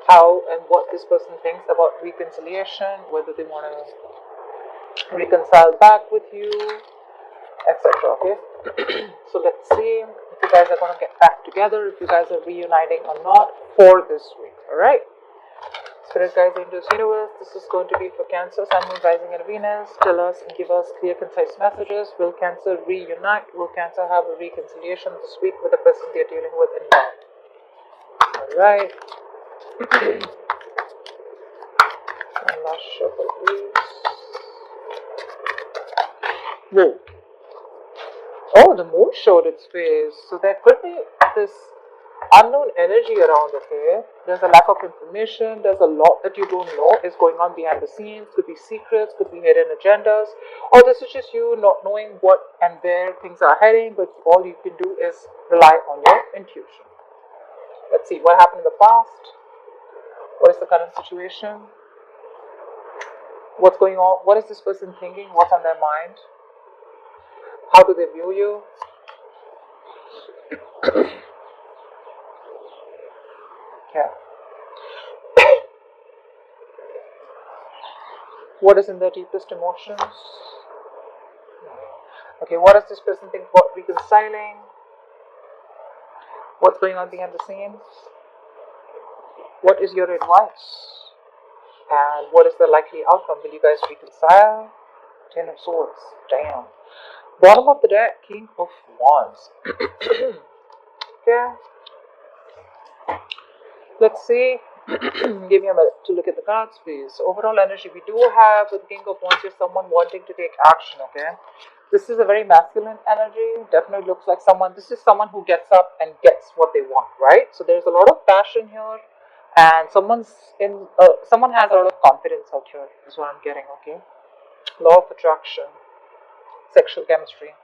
how and what this person thinks about reconciliation, whether they want to reconcile back with you, etc. Okay, so let's see if you guys are going to get back together, if you guys are reuniting or not for this week. All right, Spirit guides, angels, universe, this is going to be for Cancer, Sun, Moon, Rising, and Venus. Tell us and give us clear, concise messages. Will Cancer reunite? Will Cancer have a reconciliation this week with the person they're dealing with in love? All right. One last shuffle, please. Whoa. Oh, the moon showed its face. So there could be this unknown energy around, okay? There's a lack of information. There's a lot that you don't know is going on behind the scenes. Could be secrets, could be hidden agendas. Or this is just you not knowing what and where things are heading, but all you can do is rely on your intuition. Let's see what happened in the past. What is the current situation? What's going on? What is this person thinking? What's on their mind? How do they view you? Yeah. What is in their deepest emotions? Okay, what does this person think about reconciling? What's going on behind the scenes? What is your advice? And what is the likely outcome? Will you guys reconcile? Ten of Swords. Damn. Bottom of the deck, King of Wands. Okay. Let's see. Give me a minute to look at the cards, please. So overall energy, we do have with King of Wands here someone wanting to take action, okay? This is a very masculine energy. Definitely looks like this is someone who gets up and gets what they want, right? So there's a lot of passion here. And someone has a lot of confidence out here, is what I'm getting, okay? Law of attraction, sexual chemistry.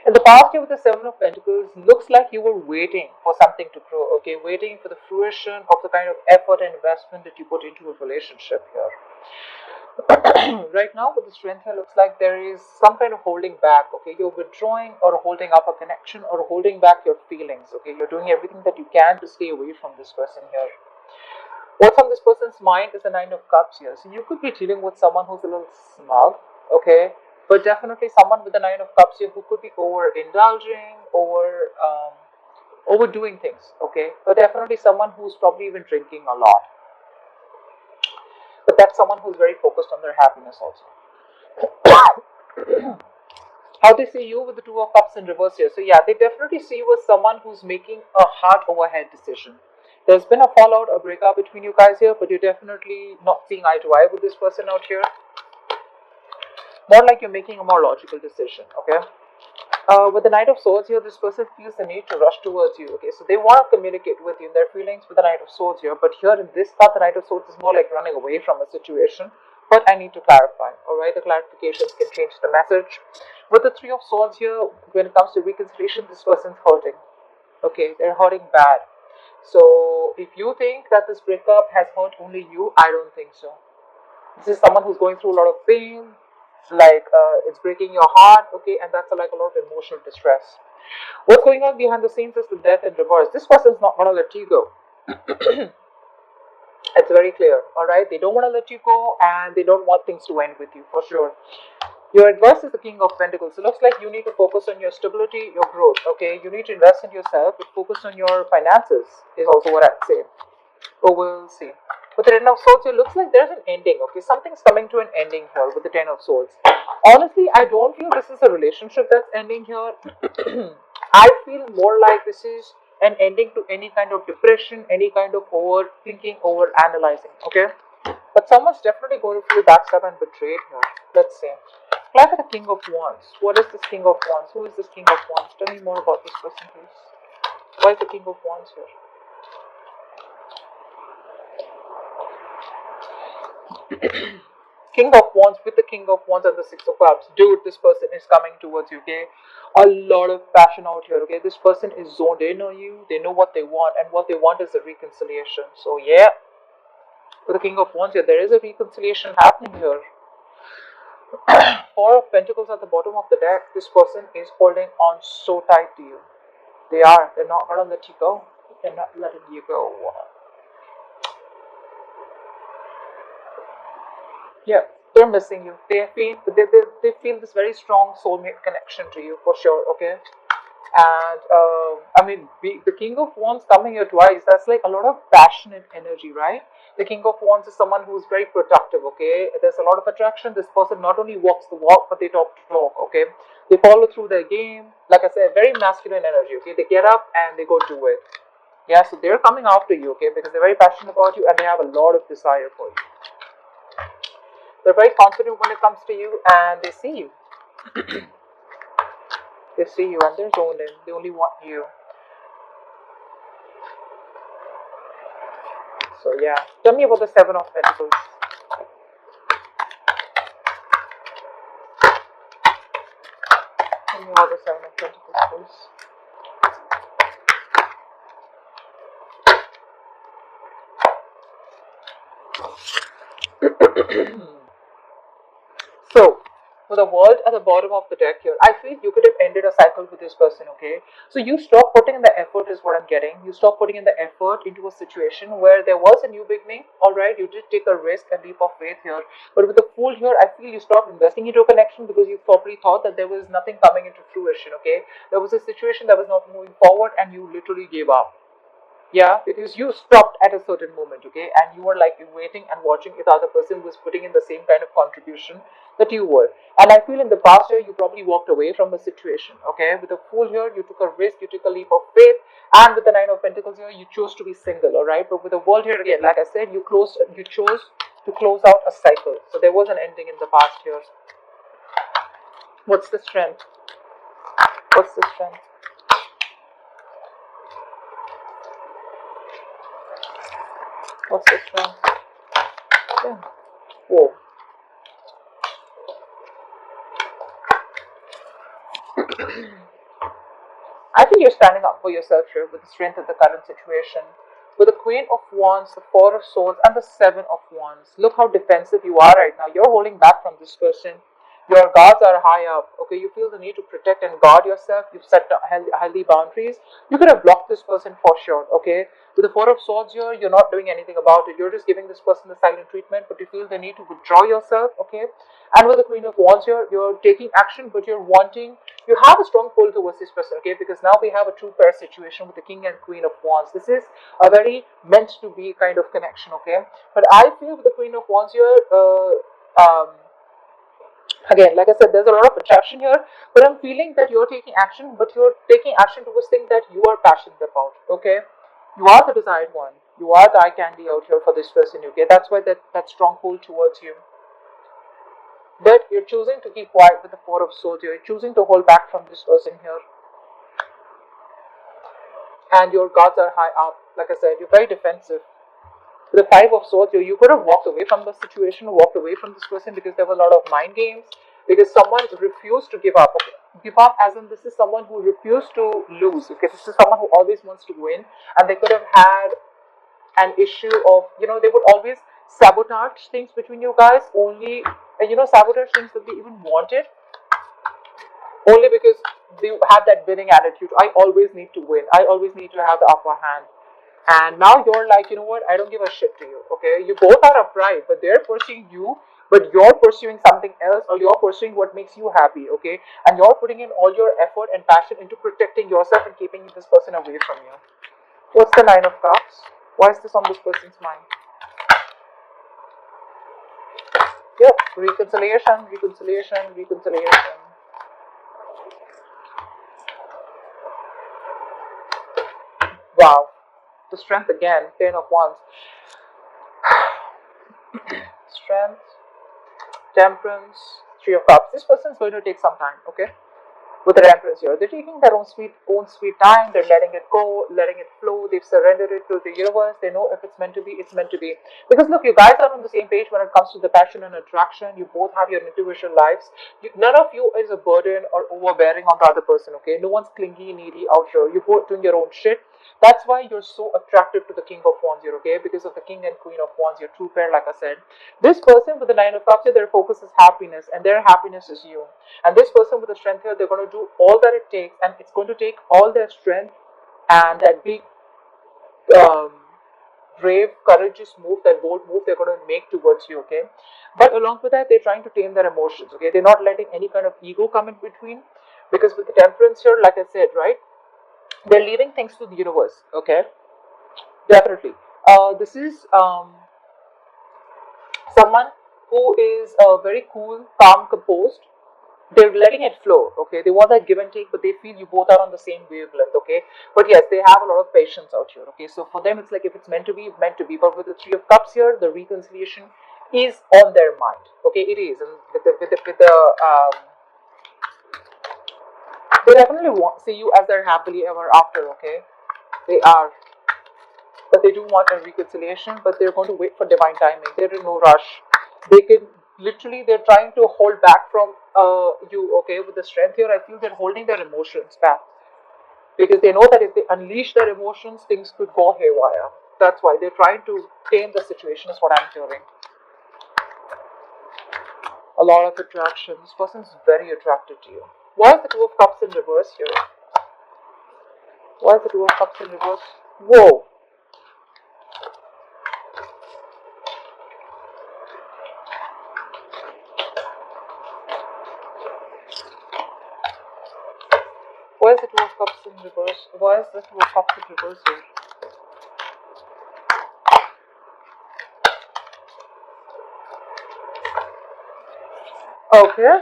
In the past year with the Seven of Pentacles, looks like you were waiting for something to grow, okay? Waiting for the fruition of the kind of effort and investment that you put into a relationship here. Right now with the strength here, looks like there is some kind of holding back, okay? You're withdrawing or holding up a connection or holding back your feelings, okay? You're doing everything that you can to stay away from this person here. What's on this person's mind is the Nine of Cups here. So you could be dealing with someone who's a little smug, okay? But definitely someone with the Nine of Cups here who could be overindulging, overdoing things, okay? But definitely someone who's probably even drinking a lot. But that's someone who's very focused on their happiness also. How they see you with the Two of Cups in reverse here. So yeah, they definitely see you as someone who's making a heart over head decision. There's been a fallout, a breakup between you guys here, but you're definitely not seeing eye to eye with this person out here. More like you're making a more logical decision, okay? With the Knight of Swords here, this person feels the need to rush towards you, okay? So they want to communicate with you in their feelings with the Knight of Swords here, but here in this card, the Knight of Swords is more like running away from a situation, but I need to clarify, alright? The clarifications can change the message. With the Three of Swords here, when it comes to reconciliation, this person's hurting, okay? They're hurting bad. So if you think that this breakup has hurt only you, I don't think so. This is someone who's going through a lot of pain, like it's breaking your heart, okay, and that's like a lot of emotional distress. What's going on behind the scenes is the death in reverse. This person's not going to let you go. It's very clear, alright? They don't want to let you go and they don't want things to end with you, for sure. Your advice is the King of Pentacles. It looks like you need to focus on your stability, your growth, okay? You need to invest in yourself, but focus on your finances is also what I'd say. But we'll see. With the Ten of Swords, it looks like there's an ending, okay? Something's coming to an ending here with the Ten of Swords. Honestly, I don't feel this is a relationship that's ending here. I feel more like this is an ending to any kind of depression, any kind of overthinking, overanalyzing, okay? But someone's definitely going to feel backstabbed and betrayed here. Let's see. Look at the King of Wands. What is this King of Wands? Who is this King of Wands? Tell me more about this person, please. Why is the King of Wands here? King of Wands with the King of Wands and the Six of Cups. Dude, this person is coming towards you, okay? A lot of passion out here, okay? This person is zoned in on you. They know what they want, and what they want is a reconciliation. So, yeah. With the King of Wands here, there is a reconciliation happening here. Four of Pentacles at the bottom of the deck. This person is holding on so tight to you. They are. They're not going to let you go. They're not letting you go. Yeah, they're missing you. They feel this very strong soulmate connection to you for sure. Okay, and I mean, the King of Wands coming here twice. That's like a lot of passionate energy, right? The King of Wands is someone who's very productive. Okay, there's a lot of attraction. This person not only walks the walk, but they talk the talk. Okay, they follow through their game. Like I said, very masculine energy. Okay, they get up and they go do it. Yeah, so they're coming after you. Okay, because they're very passionate about you and they have a lot of desire for you. They're very confident when it comes to you, and they see you. They see you and they're zoned in. They only want you. So yeah, tell me about the Seven of Pentacles. Tell me about the Seven of Pentacles, please. So, for the World at the bottom of the deck here, I feel you could have ended a cycle with this person, okay? So you stop putting in the effort is what I'm getting. You stop putting in the effort into a situation where there was a new beginning, alright? You did take a risk and leap of faith here. But with the Fool here, I feel you stopped investing into a connection because you probably thought that there was nothing coming into fruition, okay? There was a situation that was not moving forward and you literally gave up. Yeah, because you stopped at a certain moment, okay, and you were like waiting and watching if the other person was putting in the same kind of contribution that you were. And I feel in the past year you probably walked away from the situation, okay. With the Fool here, you took a risk, you took a leap of faith, and with the Nine of Pentacles here, you chose to be single, all right. But with the World here again, like I said, you chose to close out a cycle. So there was an ending in the past year. What's the strength? What's the strength? What's the strength? Yeah. Whoa. I think you're standing up for yourself here with the strength of the current situation. With the Queen of Wands, the Four of Swords, and the Seven of Wands. Look how defensive you are right now. You're holding back from this person. Your guards are high up. Okay, you feel the need to protect and guard yourself. You've set healthy boundaries. You could have blocked this person for sure. Okay, with the Four of Swords here, you're not doing anything about it. You're just giving this person the silent treatment, but you feel the need to withdraw yourself. Okay, and with the Queen of Wands here, you're taking action, but you have a strong pull towards this person, okay, because now we have a true pair situation with the King and Queen of Wands. This is a very meant to be kind of connection, okay. But I feel with the Queen of Wands here, again, like I said, there's a lot of attraction here, but I'm feeling that you're taking action, but you're taking action towards things that you are passionate about, okay. You are the desired one. You are the eye candy out here for this person, okay. That's why that strong pull towards you. But you're choosing to keep quiet with the Four of Swords. You're choosing to hold back from this person here. And your guards are high up. Like I said, you're very defensive. With the Five of Swords, you could have walked away from the situation, walked away from this person because there were a lot of mind games. Because someone refused to give up. Okay? Give up as in this is someone who refused to lose. Okay, this is someone who always wants to win. And they could have had an issue of, they would always sabotage things between you guys, only sabotage things that they even wanted, only because they had that winning attitude. I always need to win, I always need to have the upper hand. And now you're like, you know what, I don't give a shit to you. Okay, you both are upright, but they're pursuing you, but you're pursuing something else, or you're pursuing what makes you happy. Okay, and you're putting in all your effort and passion into protecting yourself and keeping this person away from you. What's the Nine of Cups? Why is this on this person's mind? Yep, reconciliation, reconciliation, reconciliation. Wow, the strength again, Ten of Wands. Strength, temperance, Three of Cups. This person is going to take some time, okay? With the Temperance here, they're taking their own sweet time. They're letting it go, letting it flow. They've surrendered it to the universe. They know if it's meant to be, it's meant to be. Because look, you guys are on the same page when it comes to the passion and attraction. You both have your individual lives. None of you is a burden or overbearing on the other person, okay? No one's clingy, needy out here. You're both doing your own shit. That's why you're so attractive to the King of Wands here, okay? Because of the King and Queen of Wands, your true pair, like I said. This person with the Nine of Cups here, their focus is happiness, and their happiness is you. And this person with the strength here, they're going to do all that it takes, and it's going to take all their strength and that big brave, courageous move, that bold move they're going to make towards you, okay? But along with that, they're trying to tame their emotions, okay? They're not letting any kind of ego come in between, because with the temperance here, like I said, right, they're leaving things to the universe, okay? Definitely. This is someone who is very cool, calm, composed. They're letting it flow, okay? They want that give and take, but they feel you both are on the same wavelength, okay? But yes, they have a lot of patience out here, okay? So for them, it's like if it's meant to be, meant to be. But with the Three of Cups here, the reconciliation is on their mind, okay? It is, and they definitely want see you as their happily ever after, okay? They are, but they do want a reconciliation, but they're going to wait for divine timing. They're in no rush. They can literally, they're trying to hold back from you, okay? With the strength here, I feel they're holding their emotions back, because they know that if they unleash their emotions, things could go haywire. That's why they're trying to tame the situation, is what I'm hearing. A lot of attraction. This person's very attracted to you. Why is the Two of Cups in reverse here? Why is the Two of Cups in reverse? Whoa. Why is the Two of Cups in reverse? Why is the Two of Cups in reverse here? Okay.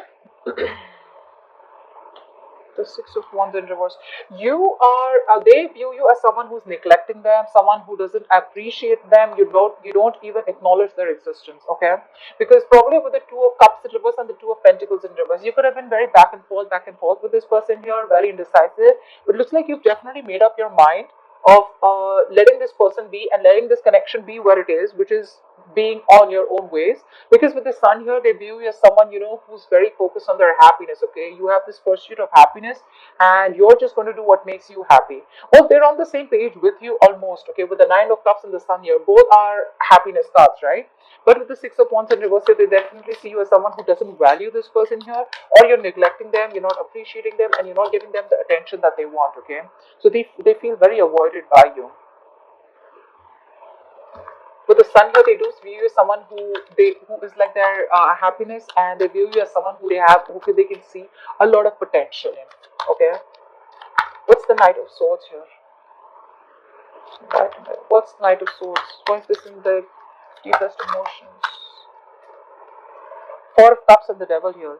The Six of Wands in reverse. You are. They view you as someone who's neglecting them, someone who doesn't appreciate them. You don't even acknowledge their existence. Okay, because probably with the Two of Cups in reverse and the Two of Pentacles in reverse, you could have been very back and forth with this person here, very indecisive. But it looks like you've definitely made up your mind of letting this person be and letting this connection be where it is, which is being on your own ways. Because with the Sun here, they view you as someone, you know, who's very focused on their happiness, okay? You have this pursuit of happiness, and you're just going to do what makes you happy. Well, they're on the same page with you almost, okay? With the Nine of Cups and the Sun here, both are happiness cards, right? But with the Six of Wands in reverse, they definitely see you as someone who doesn't value this person here, or you're neglecting them, you're not appreciating them, and you're not giving them the attention that they want, okay? So they feel very avoided by you. With the Sun here, they do view you as someone who is like their happiness, and they view you as someone who they can see a lot of potential in. Okay, what's the Knight of Swords here? What's Knight of Swords? Why is this in the deepest emotions? Four of Cups and the Devil here.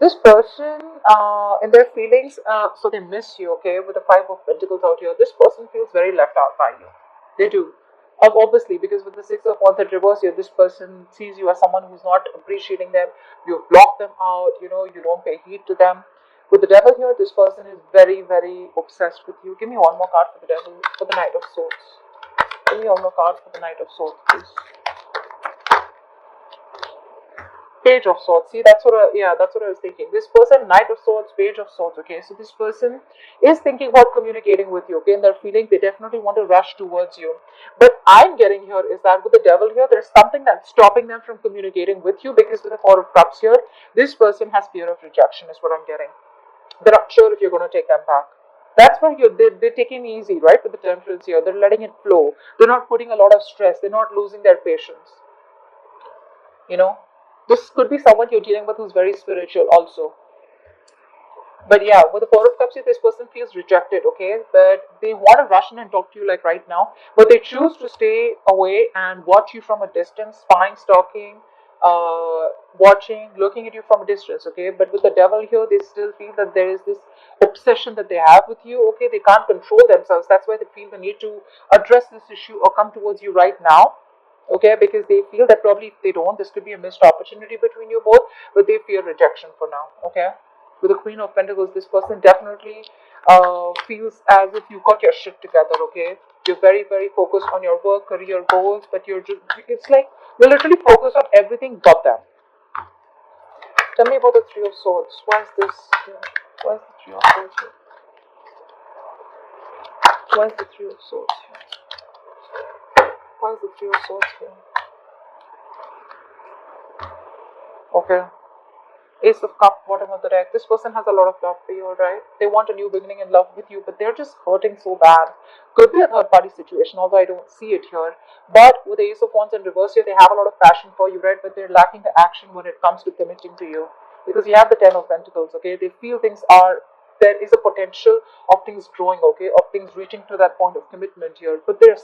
This person, in their feelings, so they miss you. Okay, with the Five of Pentacles out here, this person feels very left out by you. They do. Obviously, because with the Six of Wands at reverse here, this person sees you as someone who's not appreciating them. You've blocked them out, you know, you don't pay heed to them. With the Devil here, this person is very, very obsessed with you. Give me one more card for the Devil, for the Knight of Swords. Give me one more card for the Knight of Swords, please. Page of Swords. See, that's what I was thinking. This person, Knight of Swords, Page of Swords. Okay, so this person is thinking about communicating with you. Okay, and they're feeling they definitely want to rush towards you. But I'm getting here is that with the Devil here, there's something that's stopping them from communicating with you, because with the Four of Cups here, this person has fear of rejection, is what I'm getting. They're not sure if you're going to take them back. That's why they're taking it easy, right? With the Temperance here, they're letting it flow. They're not putting a lot of stress. They're not losing their patience. You know. This could be someone you're dealing with who's very spiritual also. But yeah, with the Four of Cups, this person feels rejected, okay? But they want to rush in and talk to you like right now. But they choose to stay away and watch you from a distance, spying, stalking, watching, looking at you from a distance, okay? But with the Devil here, they still feel that there is this obsession that they have with you, okay? They can't control themselves. That's why they feel the need to address this issue or come towards you right now. Okay, because they feel that probably if they don't, this could be a missed opportunity between you both, but they fear rejection for now. Okay, with the Queen of Pentacles, this person definitely feels as if you got your shit together. Okay, you're very, very focused on your work, career goals, but it's like you're literally focused on everything but them. Tell me about the Three of Swords. Why is this here? Why is the Three of Swords here? Why is the Three of Swords here? Why is the Three of Swords here? Okay. Ace of Cup, bottom of the deck. This person has a lot of love for you, right? They want a new beginning in love with you, but they're just hurting so bad. Could be a third party situation, although I don't see it here. But with the Ace of Wands in reverse here, they have a lot of passion for you, right? But they're lacking the action when it comes to committing to you. Because you have the Ten of Pentacles, okay? They feel things are, there is a potential of things growing, okay? Of things reaching to that point of commitment here. But they're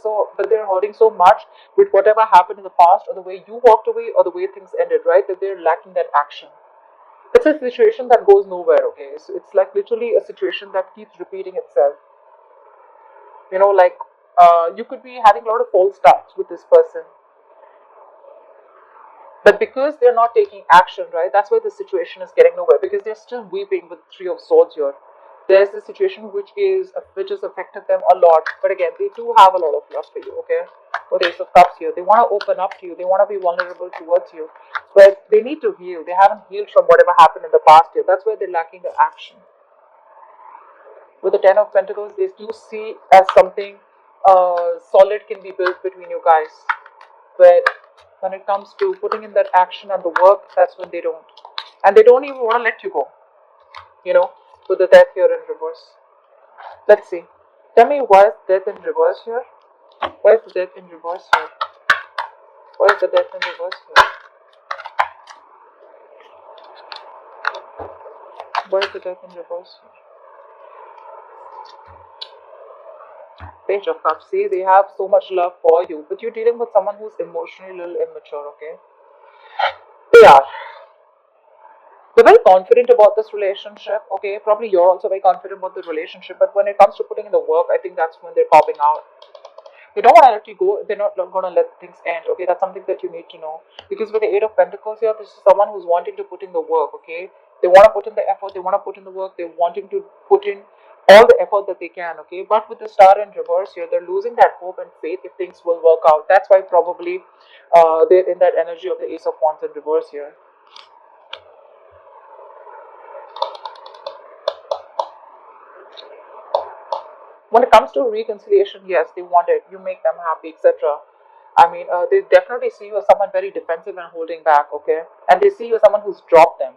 hurting so much with whatever happened in the past, or the way you walked away, or the way things ended, right? That they're lacking that action. It's a situation that goes nowhere, okay? So it's like literally a situation that keeps repeating itself. You know, like you could be having a lot of false starts with this person. But because they're not taking action, right, that's why the situation is getting nowhere. Because they're still weeping with Three of Swords here. There's the situation which has affected them a lot. But again, they do have a lot of love for you, okay? With Ace of Cups here. They want to open up to you. They want to be vulnerable towards you. But they need to heal. They haven't healed from whatever happened in the past here. That's why they're lacking the action. With the Ten of Pentacles, they do see as something solid can be built between you guys. But when it comes to putting in that action and the work, that's when they don't. And they don't even want to let you go. You know, with the Death here in reverse. Let's see. Tell me, why is Death in reverse here? Why is the Death in reverse here? Why is the Death in reverse here? Why is the Death in reverse here? Page of Cups. See, they have so much love for you, but you're dealing with someone who's emotionally a little immature, okay? They are. They're very confident about this relationship, okay? Probably you're also very confident about the relationship, but when it comes to putting in the work, I think that's when they're popping out. They don't want to let you go. They're not going to let things end, okay? That's something that you need to know. Because with the Eight of Pentacles here, this is someone who's wanting to put in the work, okay? They want to put in the effort. They want to put in the work. They're wanting to put in all the effort that they can, okay? But with the Star in reverse here, they're losing that hope and faith if things will work out. That's why probably they're in that energy of the Ace of Wands in reverse here. When it comes to reconciliation, yes, they want it. You make them happy, etc. I mean, they definitely see you as someone very defensive and holding back, okay? And they see you as someone who's dropped them.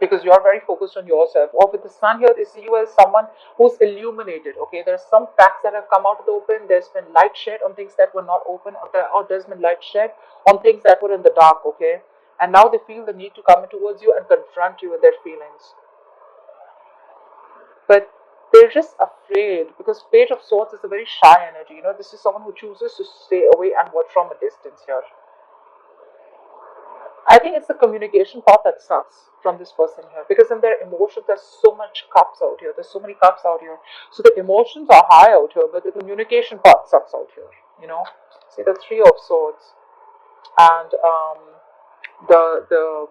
Because you're very focused on yourself. Or with the Sun here, they see you as someone who's illuminated, okay? There's some facts that have come out of the open. There's been light shed on things that were not open, or there's been light shed on things that were in the dark, okay? And now they feel the need to come in towards you and confront you with their feelings. But they're just afraid, because Page of Swords is a very shy energy. You know, this is someone who chooses to stay away and watch from a distance here. I think it's the communication part that sucks from this person here, because in their emotions, there's so much cups out here. There's so many cups out here. So the emotions are high out here, but the communication part sucks out here. You know, see the Three of Swords and the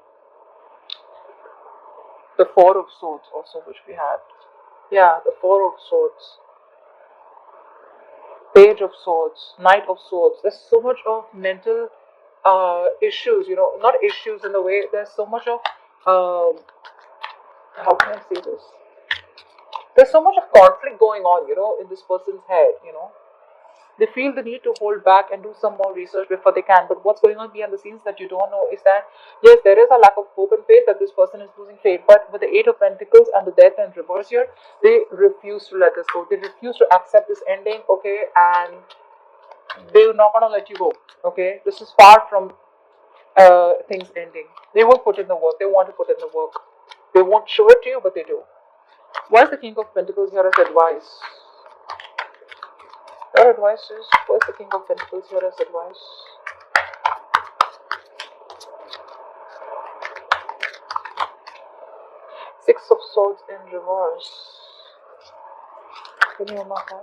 Four of Swords also, which we had. Yeah, the Four of Swords, Page of Swords, Knight of Swords. There's so much of mental issues, you know, not issues in the way, there's so much of, how can I say this? There's so much of conflict going on, you know, in this person's head, you know. They feel the need to hold back and do some more research before they can. But what's going on behind the scenes that you don't know is that, yes, there is a lack of hope and faith that this person is losing faith. But with the Eight of Pentacles and the Death in reverse here, they refuse to let this go. They refuse to accept this ending, okay? And they're not going to let you go, okay? This is far from things ending. They will put in the work. They want to put in the work. They won't show it to you, but they do. Why is the King of Pentacles here as advice? Your advice is, why is the King of Pentacles here as advice? Six of Swords in reverse. Give me a marker.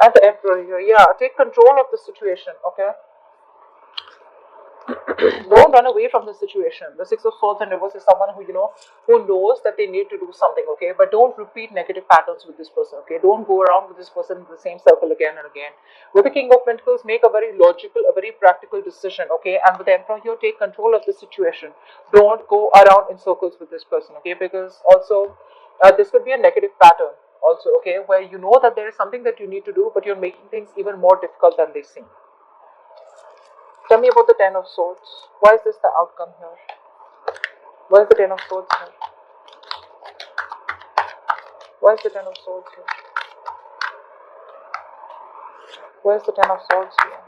And the Emperor here. Yeah, take control of the situation, okay? Don't run away from the situation. The Six of Swords in reverse is someone who, you know, who knows that they need to do something, okay? But don't repeat negative patterns with this person, okay? Don't go around with this person in the same circle again and again. With the King of Pentacles, make a very logical, a very practical decision, okay? And with the Emperor here, take control of the situation. Don't go around in circles with this person, okay? Because also, this could be a negative pattern. also, okay, where you know that there is something that you need to do, but you're making things even more difficult than they seem. Tell me about the Ten of Swords. Why is this the outcome here? Why is the Ten of Swords here? Why is the Ten of Swords here? Why is the Ten of Swords here?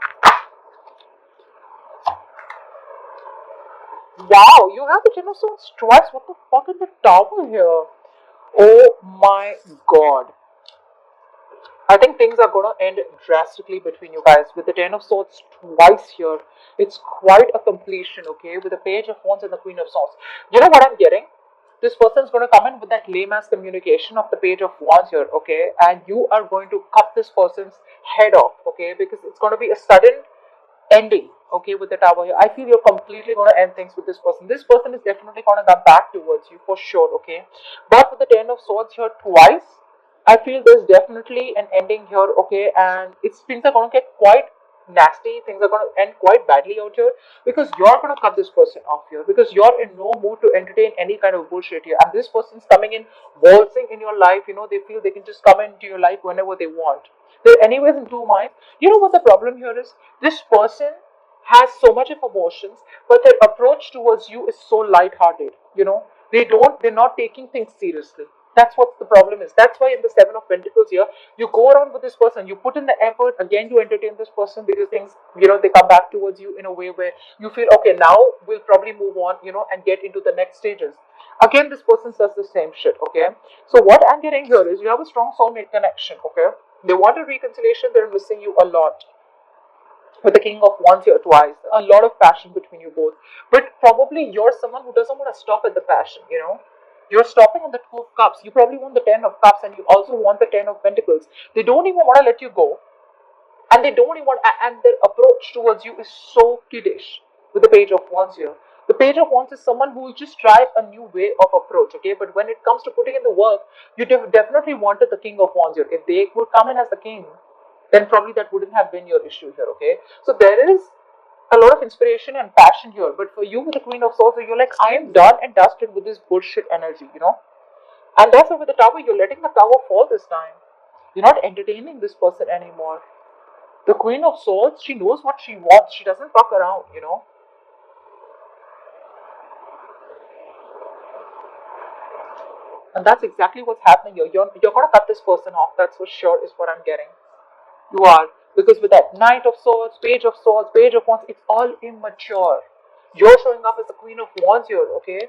Wow, you have the Ten of Swords twice. What the fuck is the Tower here? Oh my god. I think things are going to end drastically between you guys. With the Ten of Swords twice here, it's quite a completion, okay? With the Page of Wands and the Queen of Swords. You know what I'm getting? This person's going to come in with that lame-ass communication of the Page of Wands here, okay? And you are going to cut this person's head off, okay? Because it's going to be a sudden ending, okay, with the Tower here. I feel you're completely going to end things with this person. This person is definitely going to come back towards you for sure, okay? But with the Ten of Swords here twice, I feel there's definitely an ending here, okay, and things are going to get quite nasty. Things are going to end quite badly out here because you're going to cut this person off here because you're in no mood to entertain any kind of bullshit here. And this person's coming in, waltzing in your life. You know, they feel they can just come into your life whenever they want. They're anyways in two minds. You know what the problem here is? This person has so much of emotions, but their approach towards you is so light-hearted. You know, they're not taking things seriously. That's what the problem is. That's why in the Seven of Pentacles here, you go around with this person, you put in the effort, again you entertain this person because things, you know, they come back towards you in a way where you feel, okay, now we'll probably move on, you know, and get into the next stages. Again, this person does the same shit, okay? So what I'm getting here is you have a strong soulmate connection, okay? They want a reconciliation, they're missing you a lot. With the King of Wands here twice, a lot of passion between you both. But probably you're someone who doesn't want to stop at the passion, you know? You're stopping on the Two of Cups. You probably want the Ten of Cups and you also want the Ten of Pentacles. They don't even want to let you go. And they don't even want, and their approach towards you is so kiddish with the Page of Wands here. The Page of Wands is someone who will just try a new way of approach, okay? But when it comes to putting in the work, you definitely wanted the King of Wands here. If they would come in as the king, then probably that wouldn't have been your issue here, okay? So there is a lot of inspiration and passion here, but for you with the Queen of Swords, you're like, I am done and dusted with this bullshit energy, you know. And that's why with the Tower, you're letting the Tower fall this time. You're not entertaining this person anymore. The Queen of Swords, she knows what she wants. She doesn't fuck around, you know. And that's exactly what's happening here. You're going to cut this person off. That's for sure is what I'm getting. You are. Because with that Knight of Swords, Page of Wands, it's all immature. You're showing up as the Queen of Wands here, okay?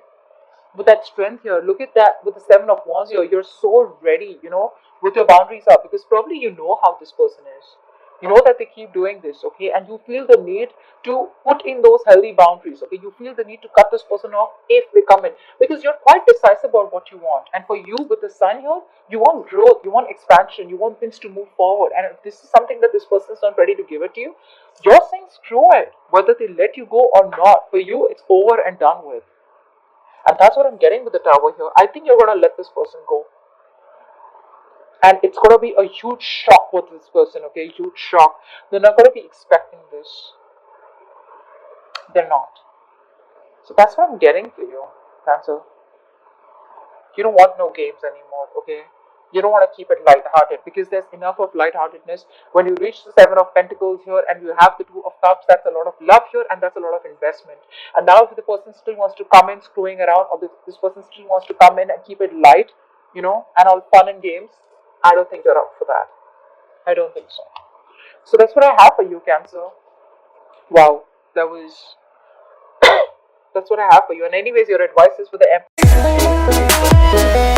With that strength here, look at that with the Seven of Wands here. You're so ready, you know, with your boundaries up because probably you know how this person is. You know that they keep doing this, okay? And you feel the need to put in those healthy boundaries, okay? You feel the need to cut this person off if they come in because you're quite decisive about what you want. And for you with the Sun here, you want growth, you want expansion, you want things to move forward. And if this is something that this person is not ready to give it to you, you're saying screw it. Whether they let you go or not, for you, it's over and done with. And that's what I'm getting with the Tower here. I think you're going to let this person go. And it's going to be a huge shock with this person, okay? Huge shock. They're not going to be expecting this. They're not. So that's what I'm getting for you, Cancer. You don't want no games anymore, okay? You don't want to keep it lighthearted because there's enough of lightheartedness. When you reach the Seven of Pentacles here and you have the Two of Cups, that's a lot of love here and that's a lot of investment. And now if the person still wants to come in screwing around or this person still wants to come in and keep it light, you know, and all fun and games, I don't think you're up for that. I don't think so. So that's what I have for you, Cancer. Wow, that's what I have for you. And anyways, your advice is for the Emperor.